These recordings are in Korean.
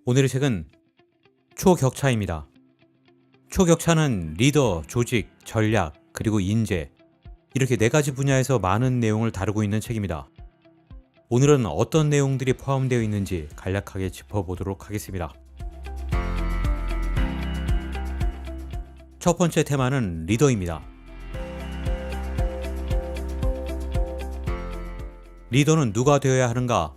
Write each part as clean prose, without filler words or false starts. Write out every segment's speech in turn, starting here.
오늘의 책은 초격차입니다. 초격차는 리더, 조직, 전략, 그리고 인재, 이렇게 4가지 분야에서 많은 내용을 다루고 있는 책입니다. 오늘은 어떤 내용들이 포함되어 있는지 간략하게 짚어보도록 하겠습니다. 첫 번째 테마는 리더입니다. 리더는 누가 되어야 하는가?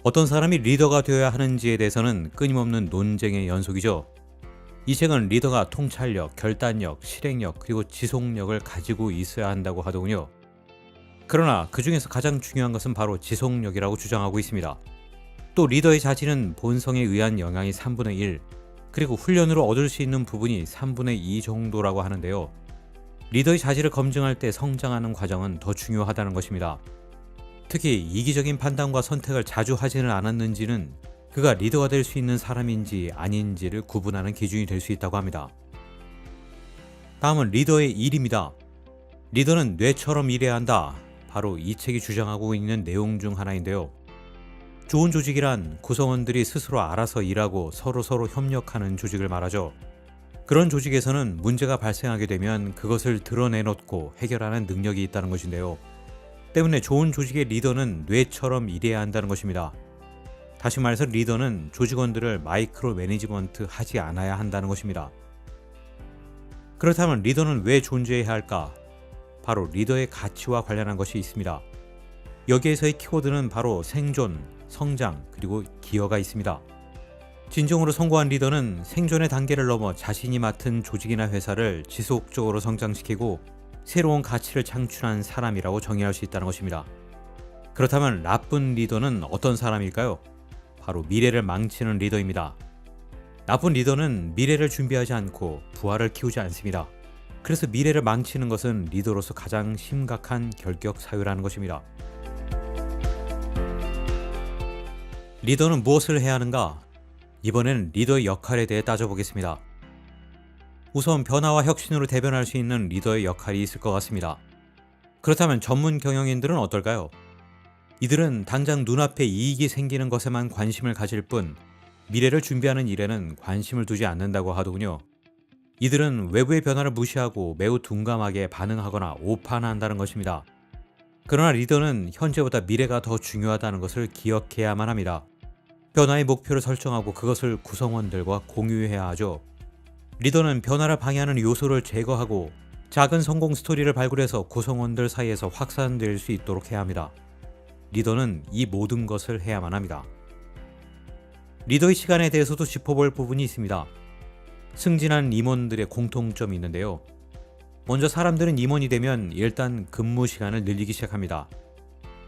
어떤 사람이 리더가 되어야 하는지에 대해서는 끊임없는 논쟁의 연속이죠. 이 책은 리더가 통찰력, 결단력, 실행력, 그리고 지속력을 가지고 있어야 한다고 하더군요. 그러나 그 중에서 가장 중요한 것은 바로 지속력이라고 주장하고 있습니다. 또 리더의 자질은 본성에 의한 영향이 3분의 1, 그리고 훈련으로 얻을 수 있는 부분이 3분의 2 정도라고 하는데요. 리더의 자질을 검증할 때 성장하는 과정은 더 중요하다는 것입니다. 특히 이기적인 판단과 선택을 자주 하지는 않았는지는 그가 리더가 될 수 있는 사람인지 아닌지를 구분하는 기준이 될 수 있다고 합니다. 다음은 리더의 일입니다. 리더는 뇌처럼 일해야 한다. 바로 이 책이 주장하고 있는 내용 중 하나인데요. 좋은 조직이란 구성원들이 스스로 알아서 일하고 서로 협력하는 조직을 말하죠. 그런 조직에서는 문제가 발생하게 되면 그것을 드러내놓고 해결하는 능력이 있다는 것인데요. 때문에 좋은 조직의 리더는 뇌처럼 일해야 한다는 것입니다. 다시 말해서 리더는 조직원들을 마이크로 매니지먼트 하지 않아야 한다는 것입니다. 그렇다면 리더는 왜 존재해야 할까? 바로 리더의 가치와 관련한 것이 있습니다. 여기에서의 키워드는 바로 생존, 성장, 그리고 기여가 있습니다. 진정으로 성공한 리더는 생존의 단계를 넘어 자신이 맡은 조직이나 회사를 지속적으로 성장시키고 새로운 가치를 창출한 사람이라고 정의할 수 있다는 것입니다. 그렇다면 나쁜 리더는 어떤 사람일까요? 바로 미래를 망치는 리더입니다. 나쁜 리더는 미래를 준비하지 않고 부하를 키우지 않습니다. 그래서 미래를 망치는 것은 리더로서 가장 심각한 결격 사유라는 것입니다. 리더는 무엇을 해야 하는가? 이번에는 리더의 역할에 대해 따져보겠습니다. 우선 변화와 혁신으로 대변할 수 있는 리더의 역할이 있을 것 같습니다. 그렇다면 전문 경영인들은 어떨까요? 이들은 당장 눈앞에 이익이 생기는 것에만 관심을 가질 뿐 미래를 준비하는 일에는 관심을 두지 않는다고 하더군요. 이들은 외부의 변화를 무시하고 매우 둔감하게 반응하거나 오판한다는 것입니다. 그러나 리더는 현재보다 미래가 더 중요하다는 것을 기억해야만 합니다. 변화의 목표를 설정하고 그것을 구성원들과 공유해야 하죠. 리더는 변화를 방해하는 요소를 제거하고 작은 성공 스토리를 발굴해서 구성원들 사이에서 확산될 수 있도록 해야 합니다. 리더는 이 모든 것을 해야만 합니다. 리더의 시간에 대해서도 짚어볼 부분이 있습니다. 승진한 임원들의 공통점이 있는데요. 먼저 사람들은 임원이 되면 일단 근무 시간을 늘리기 시작합니다.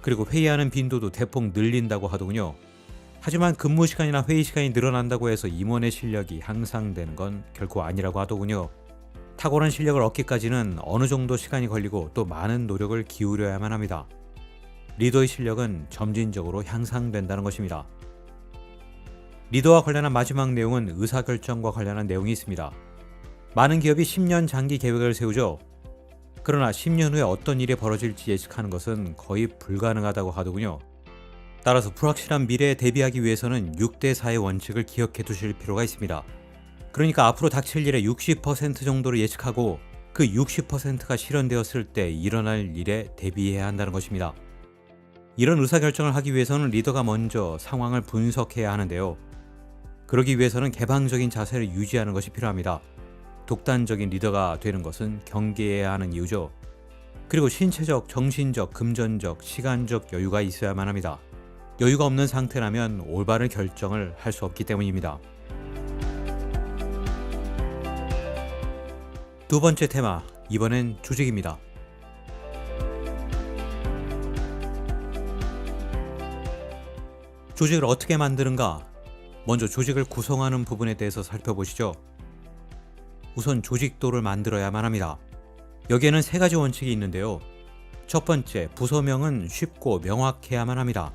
그리고 회의하는 빈도도 대폭 늘린다고 하더군요. 하지만 근무 시간이나 회의 시간이 늘어난다고 해서 임원의 실력이 향상되는 건 결코 아니라고 하더군요. 탁월한 실력을 얻기까지는 어느 정도 시간이 걸리고 또 많은 노력을 기울여야만 합니다. 리더의 실력은 점진적으로 향상된다는 것입니다. 리더와 관련한 마지막 내용은 의사결정과 관련한 내용이 있습니다. 많은 기업이 10년 장기 계획을 세우죠. 그러나 10년 후에 어떤 일이 벌어질지 예측하는 것은 거의 불가능하다고 하더군요. 따라서 불확실한 미래에 대비하기 위해서는 6대4의 원칙을 기억해 두실 필요가 있습니다. 그러니까 앞으로 닥칠 일의 60% 정도를 예측하고 그 60%가 실현되었을 때 일어날 일에 대비해야 한다는 것입니다. 이런 의사결정을 하기 위해서는 리더가 먼저 상황을 분석해야 하는데요. 그러기 위해서는 개방적인 자세를 유지하는 것이 필요합니다. 독단적인 리더가 되는 것은 경계해야 하는 이유죠. 그리고 신체적, 정신적, 금전적, 시간적 여유가 있어야만 합니다. 여유가 없는 상태라면 올바른 결정을 할 수 없기 때문입니다. 두 번째 테마, 이번엔 조직입니다. 조직을 어떻게 만드는가? 먼저 조직을 구성하는 부분에 대해서 살펴보시죠. 우선 조직도를 만들어야만 합니다. 여기에는 3가지 원칙이 있는데요. 첫 번째, 부서명은 쉽고 명확해야만 합니다.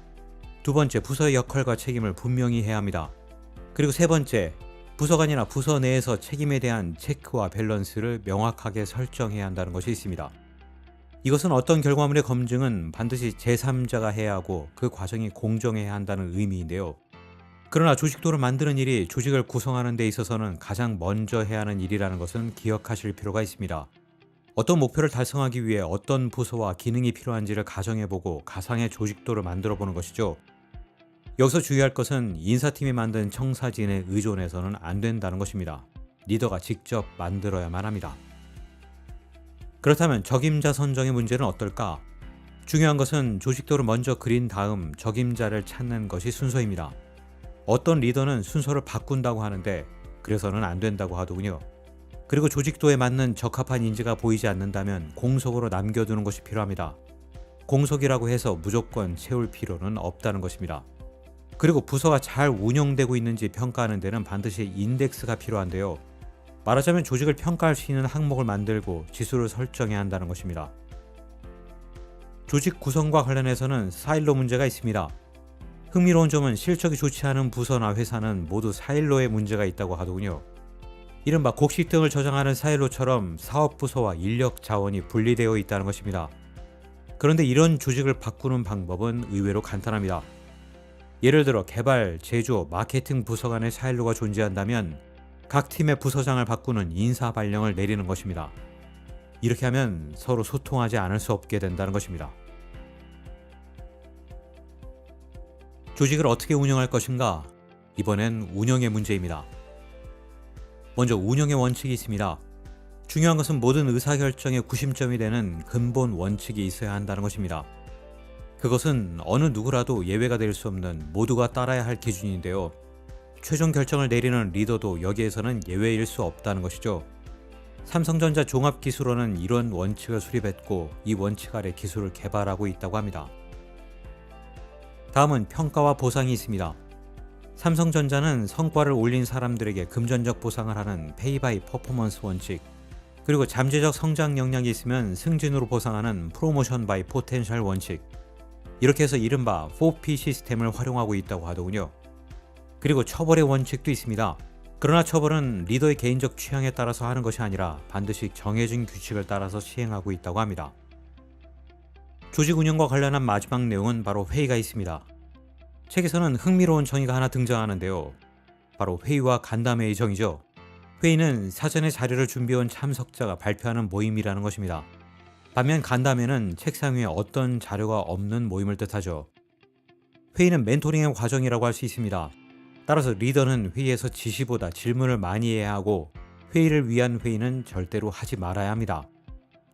두 번째, 부서의 역할과 책임을 분명히 해야 합니다. 그리고 세 번째, 부서 간이나 부서 내에서 책임에 대한 체크와 밸런스를 명확하게 설정해야 한다는 것이 있습니다. 이것은 어떤 결과물의 검증은 반드시 제3자가 해야 하고 그 과정이 공정해야 한다는 의미인데요. 그러나 조직도를 만드는 일이 조직을 구성하는 데 있어서는 가장 먼저 해야 하는 일이라는 것은 기억하실 필요가 있습니다. 어떤 목표를 달성하기 위해 어떤 부서와 기능이 필요한지를 가정해보고 가상의 조직도를 만들어보는 것이죠. 여기서 주의할 것은 인사팀이 만든 청사진에 의존해서는 안 된다는 것입니다. 리더가 직접 만들어야만 합니다. 그렇다면 적임자 선정의 문제는 어떨까? 중요한 것은 조직도를 먼저 그린 다음 적임자를 찾는 것이 순서입니다. 어떤 리더는 순서를 바꾼다고 하는데 그래서는 안 된다고 하더군요. 그리고 조직도에 맞는 적합한 인재가 보이지 않는다면 공석으로 남겨두는 것이 필요합니다. 공석이라고 해서 무조건 채울 필요는 없다는 것입니다. 그리고 부서가 잘 운영되고 있는지 평가하는 데는 반드시 인덱스가 필요한데요. 말하자면 조직을 평가할 수 있는 항목을 만들고 지수를 설정해야 한다는 것입니다. 조직 구성과 관련해서는 사일로 문제가 있습니다. 흥미로운 점은 실적이 좋지 않은 부서나 회사는 모두 사일로에 문제가 있다고 하더군요. 이른바 곡식 등을 저장하는 사일로처럼 사업부서와 인력 자원이 분리되어 있다는 것입니다. 그런데 이런 조직을 바꾸는 방법은 의외로 간단합니다. 예를 들어 개발, 제조, 마케팅 부서 간의 사일로가 존재한다면 각 팀의 부서장을 바꾸는 인사 발령을 내리는 것입니다. 이렇게 하면 서로 소통하지 않을 수 없게 된다는 것입니다. 조직을 어떻게 운영할 것인가? 이번엔 운영의 문제입니다. 먼저 운영의 원칙이 있습니다. 중요한 것은 모든 의사결정의 구심점이 되는 근본 원칙이 있어야 한다는 것입니다. 그것은 어느 누구라도 예외가 될 수 없는 모두가 따라야 할 기준인데요. 최종 결정을 내리는 리더도 여기에서는 예외일 수 없다는 것이죠. 삼성전자 종합기술원은 이런 원칙을 수립했고 이 원칙 아래 기술을 개발하고 있다고 합니다. 다음은 평가와 보상이 있습니다. 삼성전자는 성과를 올린 사람들에게 금전적 보상을 하는 페이 바이 퍼포먼스 원칙, 그리고 잠재적 성장 역량이 있으면 승진으로 보상하는 프로모션 바이 포텐셜 원칙, 이렇게 해서 이른바 4P 시스템을 활용하고 있다고 하더군요. 그리고 처벌의 원칙도 있습니다. 그러나 처벌은 리더의 개인적 취향에 따라서 하는 것이 아니라 반드시 정해진 규칙을 따라서 시행하고 있다고 합니다. 조직 운영과 관련한 마지막 내용은 바로 회의가 있습니다. 책에서는 흥미로운 정의가 하나 등장하는데요. 바로 회의와 간담회의 정의죠. 회의는 사전에 자료를 준비해온 참석자가 발표하는 모임이라는 것입니다. 반면 간담회는 책상 위에 어떤 자료가 없는 모임을 뜻하죠. 회의는 멘토링의 과정이라고 할 수 있습니다. 따라서 리더는 회의에서 지시보다 질문을 많이 해야 하고 회의를 위한 회의는 절대로 하지 말아야 합니다.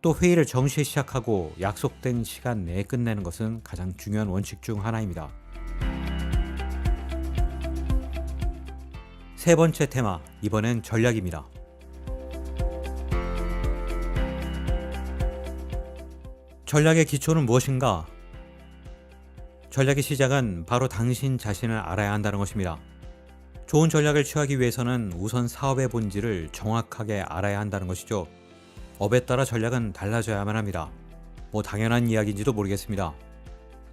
또 회의를 정시에 시작하고 약속된 시간 내에 끝내는 것은 가장 중요한 원칙 중 하나입니다. 세 번째 테마, 이번엔 전략입니다. 전략의 기초는 무엇인가? 전략의 시작은 바로 당신 자신을 알아야 한다는 것입니다. 좋은 전략을 취하기 위해서는 우선 사업의 본질을 정확하게 알아야 한다는 것이죠. 업에 따라 전략은 달라져야만 합니다. 당연한 이야기인지도 모르겠습니다.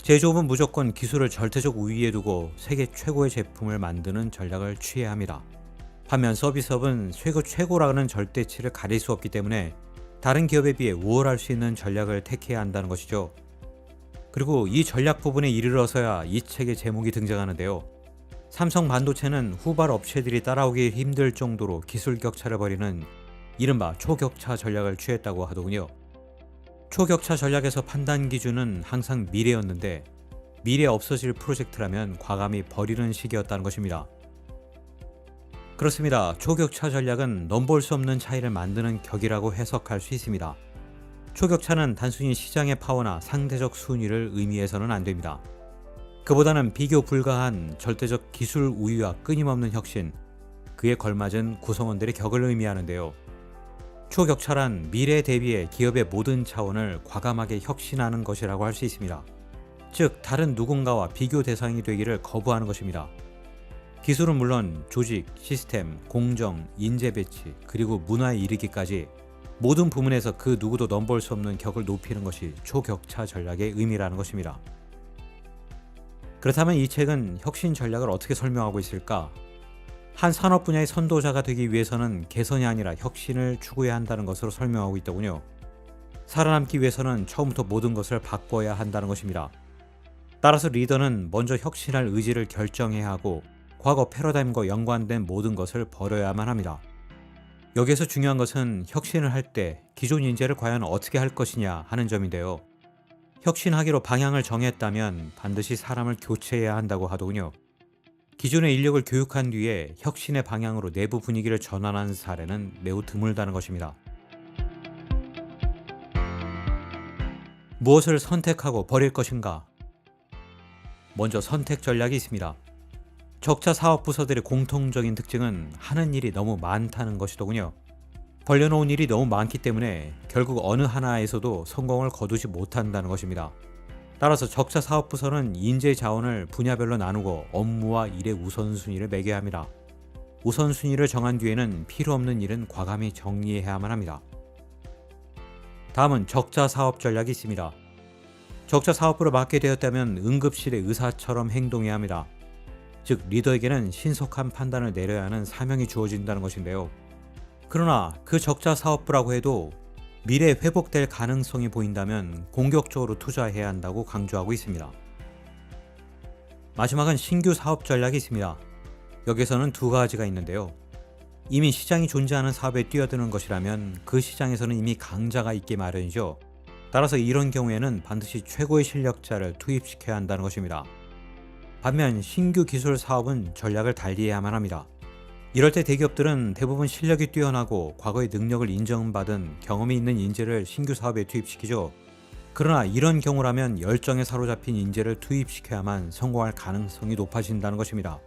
제조업은 무조건 기술을 절대적 우위에 두고 세계 최고의 제품을 만드는 전략을 취해야 합니다. 반면 서비스업은 최고라는 절대치를 가릴 수 없기 때문에 다른 기업에 비해 우월할 수 있는 전략을 택해야 한다는 것이죠. 그리고 이 전략 부분에 이르러서야 이 책의 제목이 등장하는데요. 삼성 반도체는 후발 업체들이 따라오기 힘들 정도로 기술 격차를 벌이는 이른바 초격차 전략을 취했다고 하더군요. 초격차 전략에서 판단 기준은 항상 미래였는데 미래에 없어질 프로젝트라면 과감히 버리는 시기였다는 것입니다. 그렇습니다. 초격차 전략은 넘볼 수 없는 차이를 만드는 격이라고 해석할 수 있습니다. 초격차는 단순히 시장의 파워나 상대적 순위를 의미해서는 안 됩니다. 그보다는 비교 불가한 절대적 기술 우위와 끊임없는 혁신, 그에 걸맞은 구성원들의 격을 의미하는데요. 초격차란 미래에 대비해 기업의 모든 차원을 과감하게 혁신하는 것이라고 할 수 있습니다. 즉, 다른 누군가와 비교 대상이 되기를 거부하는 것입니다. 기술은 물론 조직, 시스템, 공정, 인재 배치, 그리고 문화에 이르기까지 모든 부문에서 그 누구도 넘볼 수 없는 격을 높이는 것이 초격차 전략의 의미라는 것입니다. 그렇다면 이 책은 혁신 전략을 어떻게 설명하고 있을까? 한 산업 분야의 선도자가 되기 위해서는 개선이 아니라 혁신을 추구해야 한다는 것으로 설명하고 있더군요. 살아남기 위해서는 처음부터 모든 것을 바꿔야 한다는 것입니다. 따라서 리더는 먼저 혁신할 의지를 결정해야 하고 과거 패러다임과 연관된 모든 것을 버려야만 합니다. 여기에서 중요한 것은 혁신을 할 때 기존 인재를 과연 어떻게 할 것이냐 하는 점인데요. 혁신하기로 방향을 정했다면 반드시 사람을 교체해야 한다고 하더군요. 기존의 인력을 교육한 뒤에 혁신의 방향으로 내부 분위기를 전환한 사례는 매우 드물다는 것입니다. 무엇을 선택하고 버릴 것인가? 먼저 선택 전략이 있습니다. 적자 사업 부서들의 공통적인 특징은 하는 일이 너무 많다는 것이더군요. 벌려놓은 일이 너무 많기 때문에 결국 어느 하나에서도 성공을 거두지 못한다는 것입니다. 따라서 적자 사업 부서는 인재 자원을 분야별로 나누고 업무와 일의 우선순위를 매겨야 합니다. 우선순위를 정한 뒤에는 필요 없는 일은 과감히 정리해야만 합니다. 다음은 적자 사업 전략이 있습니다. 적자 사업부를 맡게 되었다면 응급실의 의사처럼 행동해야 합니다. 즉 리더에게는 신속한 판단을 내려야 하는 사명이 주어진다는 것인데요. 그러나 그 적자 사업부라고 해도 미래에 회복될 가능성이 보인다면 공격적으로 투자해야 한다고 강조하고 있습니다. 마지막은 신규 사업 전략이 있습니다. 여기서는 두 가지가 있는데요. 이미 시장이 존재하는 사업에 뛰어드는 것이라면 그 시장에서는 이미 강자가 있기 마련이죠. 따라서 이런 경우에는 반드시 최고의 실력자를 투입시켜야 한다는 것입니다. 반면 신규 기술 사업은 전략을 달리해야만 합니다. 이럴 때 대기업들은 대부분 실력이 뛰어나고 과거의 능력을 인정받은 경험이 있는 인재를 신규 사업에 투입시키죠. 그러나 이런 경우라면 열정에 사로잡힌 인재를 투입시켜야만 성공할 가능성이 높아진다는 것입니다.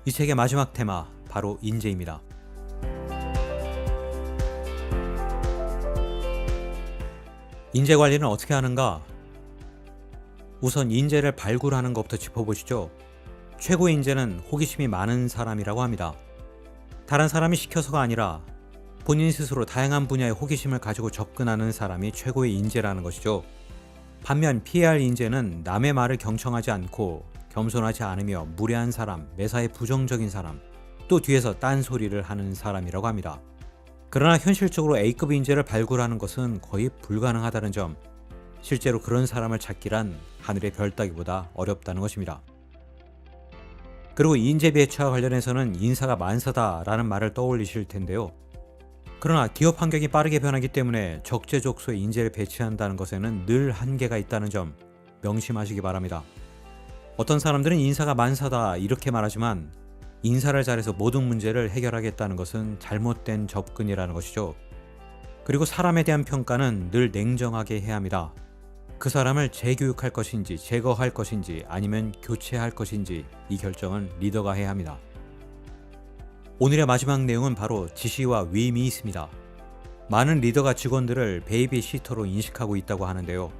이 책의 마지막 테마, 바로 인재입니다. 인재 관리는 어떻게 하는가? 우선 인재를 발굴하는 것부터 짚어보시죠. 최고의 인재는 호기심이 많은 사람이라고 합니다. 다른 사람이 시켜서가 아니라 본인 스스로 다양한 분야의 호기심을 가지고 접근하는 사람이 최고의 인재라는 것이죠. 반면 피해야 할 인재는 남의 말을 경청하지 않고 겸손하지 않으며 무례한 사람, 매사에 부정적인 사람, 또 뒤에서 딴소리를 하는 사람이라고 합니다. 그러나 현실적으로 A급 인재를 발굴하는 것은 거의 불가능하다는 점, 실제로 그런 사람을 찾기란 하늘의 별 따기보다 어렵다는 것입니다. 그리고 인재 배치와 관련해서는 인사가 만사다라는 말을 떠올리실 텐데요. 그러나 기업 환경이 빠르게 변하기 때문에 적재적소에 인재를 배치한다는 것에는 늘 한계가 있다는 점 명심하시기 바랍니다. 어떤 사람들은 인사가 만사다 이렇게 말하지만 인사를 잘해서 모든 문제를 해결하겠다는 것은 잘못된 접근이라는 것이죠. 그리고 사람에 대한 평가는 늘 냉정하게 해야 합니다. 그 사람을 재교육할 것인지 제거할 것인지 아니면 교체할 것인지 이 결정은 리더가 해야 합니다. 오늘의 마지막 내용은 바로 지시와 위임이 있습니다. 많은 리더가 직원들을 베이비시터로 인식하고 있다고 하는데요.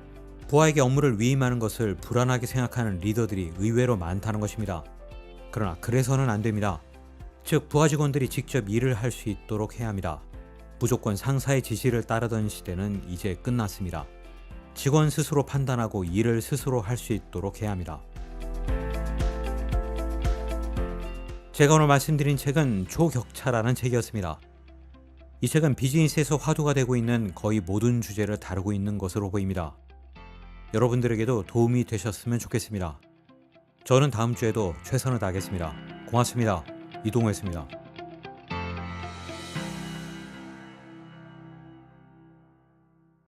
부하에게 업무를 위임하는 것을 불안하게 생각하는 리더들이 의외로 많다는 것입니다. 그러나 그래서는 안 됩니다. 즉 부하 직원들이 직접 일을 할 수 있도록 해야 합니다. 무조건 상사의 지시를 따르던 시대는 이제 끝났습니다. 직원 스스로 판단하고 일을 스스로 할 수 있도록 해야 합니다. 제가 오늘 말씀드린 책은 초격차라는 책이었습니다. 이 책은 비즈니스에서 화두가 되고 있는 거의 모든 주제를 다루고 있는 것으로 보입니다. 여러분들에게도 도움이 되셨으면 좋겠습니다. 저는 다음 주에도 최선을 다하겠습니다. 고맙습니다. 이동호였습니다.